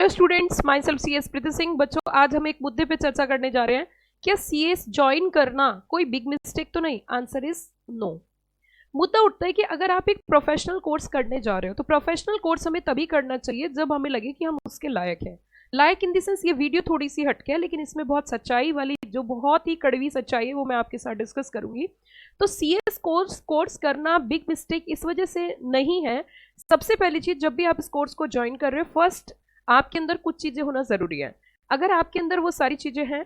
Hello students, myself C S Preeti Singh. बच्चों, आज हम एक मुद्दे पे चर्चा करने जा रहे हैं। क्या सी एस ज्वाइन करना कोई बिग मिस्टेक तो नहीं? Answer is no. मुद्दा उठता है कि अगर आप एक प्रोफेशनल कोर्स करने जा रहे हो तो प्रोफेशनल कोर्स हमें तभी करना चाहिए जब हमें लगे कि हम उसके लायक हैं। लायक इन द सेंस, ये वीडियो थोड़ी सी हटके है लेकिन इसमें बहुत सच्चाई वाली, जो बहुत ही कड़वी सच्चाई है, वो मैं आपके साथ डिस्कस करूंगी। तो सी एस कोर्स करना बिग मिस्टेक इस वजह से नहीं है। सबसे पहली चीज, जब भी आप इस कोर्स को ज्वाइन कर रहे हो, फर्स्ट आपके अंदर कुछ चीजें होना जरूरी है। अगर आपके अंदर वो सारी चीजें हैं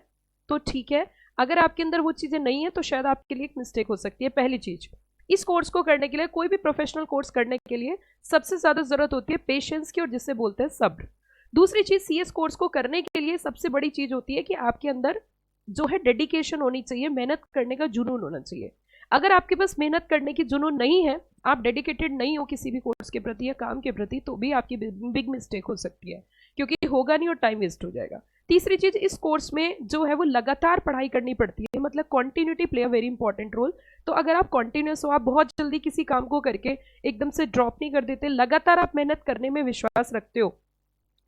तो ठीक है, अगर आपके अंदर वो चीजें नहीं है तो शायद आपके लिए एक मिस्टेक हो सकती है। पहली चीज, इस कोर्स को करने के लिए, कोई भी प्रोफेशनल कोर्स करने के लिए सबसे ज्यादा जरूरत होती है पेशेंस की, और जिससे बोलते हैं सब्र। दूसरी चीज, सीएस कोर्स को करने के लिए सबसे बड़ी चीज होती है कि आपके अंदर जो है डेडिकेशन होनी चाहिए, मेहनत करने का जुनून होना चाहिए। अगर आपके पास मेहनत करने की जुनून नहीं है, आप डेडिकेटेड नहीं हो किसी भी कोर्स के प्रति या काम के प्रति, तो भी आपकी बिग मिस्टेक हो सकती है, क्योंकि होगा नहीं और टाइम वेस्ट हो जाएगा। तीसरी चीज, इस कोर्स में जो है वो लगातार पढ़ाई करनी पड़ती है, मतलब continuity play a very important role. तो अगर आप कॉन्टिन्यूस हो, आप बहुत जल्दी किसी काम को करके एकदम से ड्रॉप नहीं कर देते, लगातार आप मेहनत करने में विश्वास रखते हो,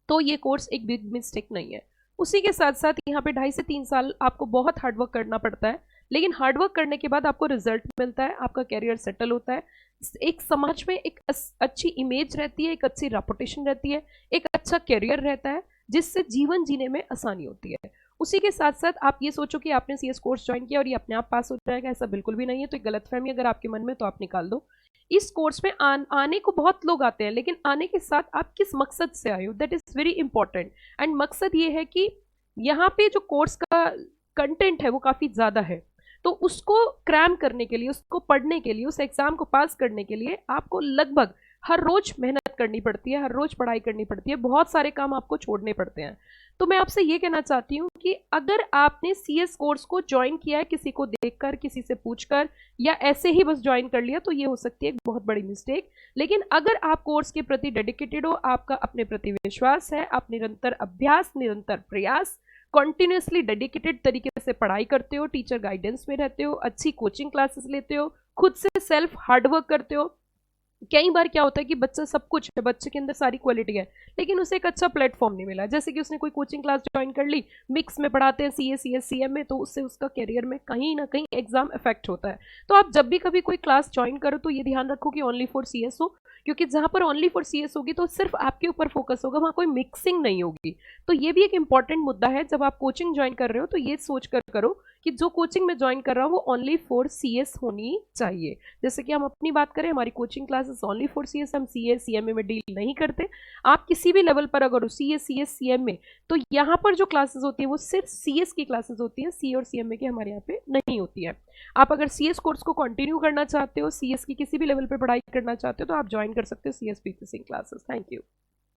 तो ये कोर्स एक बिग मिस्टेक नहीं है। उसी के साथ साथ यहाँ पे 2.5 से 3 साल आपको बहुत हार्डवर्क करना पड़ता है, लेकिन हार्डवर्क करने के बाद आपको रिजल्ट मिलता है, आपका कैरियर सेटल होता है, एक समाज में एक अच्छी इमेज रहती है, एक अच्छी रेपुटेशन रहती है, एक अच्छा कैरियर रहता है, जिससे जीवन जीने में आसानी होती है। उसी के साथ साथ आप ये सोचो कि आपने सीएस कोर्स ज्वाइन किया और ये अपने आप पास हो जाएगा, ऐसा बिल्कुल भी नहीं है। तो एक गलतफहमी अगर आपके मन में, तो आप निकाल दो। इस कोर्स में आने को बहुत लोग आते हैं, लेकिन आने के साथ आप किस मकसद से आए हो, that is very important. And मकसद ये है कि यहाँ पे जो कोर्स का कंटेंट है वो काफी ज्यादा है, तो उसको क्रैम करने के लिए, उसको पढ़ने के लिए, उस एग्जाम को पास करने के लिए आपको लगभग हर रोज मेहनत करनी पड़ती है, हर रोज पढ़ाई करनी पड़ती है, बहुत सारे काम आपको छोड़ने पड़ते हैं। तो मैं आपसे ये कहना चाहती हूँ कि अगर आपने सीएस कोर्स को ज्वाइन किया है किसी को देखकर, किसी से पूछकर, या ऐसे ही बस ज्वाइन कर लिया, तो ये हो सकती है एक बहुत बड़ी मिस्टेक। लेकिन अगर आप कोर्स के प्रति डेडिकेटेड हो, आपका अपने प्रति विश्वास है, आप निरंतर अभ्यास, निरंतर प्रयास, कॉन्टिन्यूसली डेडिकेटेड तरीके से पढ़ाई करते हो, टीचर गाइडेंस में रहते हो, अच्छी कोचिंग क्लासेस लेते हो, खुद से सेल्फ हार्डवर्क करते हो। कई बार क्या होता है कि बच्चा सब कुछ है, बच्चे के अंदर सारी क्वालिटी है, लेकिन उसे एक अच्छा प्लेटफॉर्म नहीं मिला। जैसे कि उसने कोई कोचिंग क्लास ज्वाइन कर ली, मिक्स में पढ़ाते हैं सीए, सीएस, सीएम में, तो उससे उसका करियर में कहीं ना कहीं एग्जाम इफेक्ट होता है। तो आप जब भी कभी कोई क्लास ज्वाइन करो तो ये ध्यान रखो कि ओनली फॉर सीएस हो, क्योंकि जहां पर ओनली फॉर सीएस होगी तो सिर्फ आपके ऊपर फोकस होगा, वहां कोई मिक्सिंग नहीं होगी। तो ये भी एक इंपॉर्टेंट मुद्दा है। जब आप कोचिंग ज्वाइन कर रहे हो तो ये सोच कर करो कि जो कोचिंग मैं ज्वाइन कर रहा हूँ वो ओनली फॉर सीएस होनी चाहिए। जैसे कि हम अपनी बात करें, हमारी coaching classes only for CS, हम सीए सीएमए में डील नहीं करते। आप किसी भी लेवल पर अगर हो, सीए, सीएस, सीएम में, तो यहाँ पर जो क्लासेस होती है वो सिर्फ सीएस की क्लासेस होती है, सी और सीएमए की हमारे यहाँ पे नहीं होती है। आप अगर सीएस कोर्स को कंटिन्यू करना चाहते हो, सीएस की किसी भी लेवल पे पढ़ाई करना चाहते हो, तो आप ज्वाइन कर सकते हो CS Preeti Singh classes. Thank you.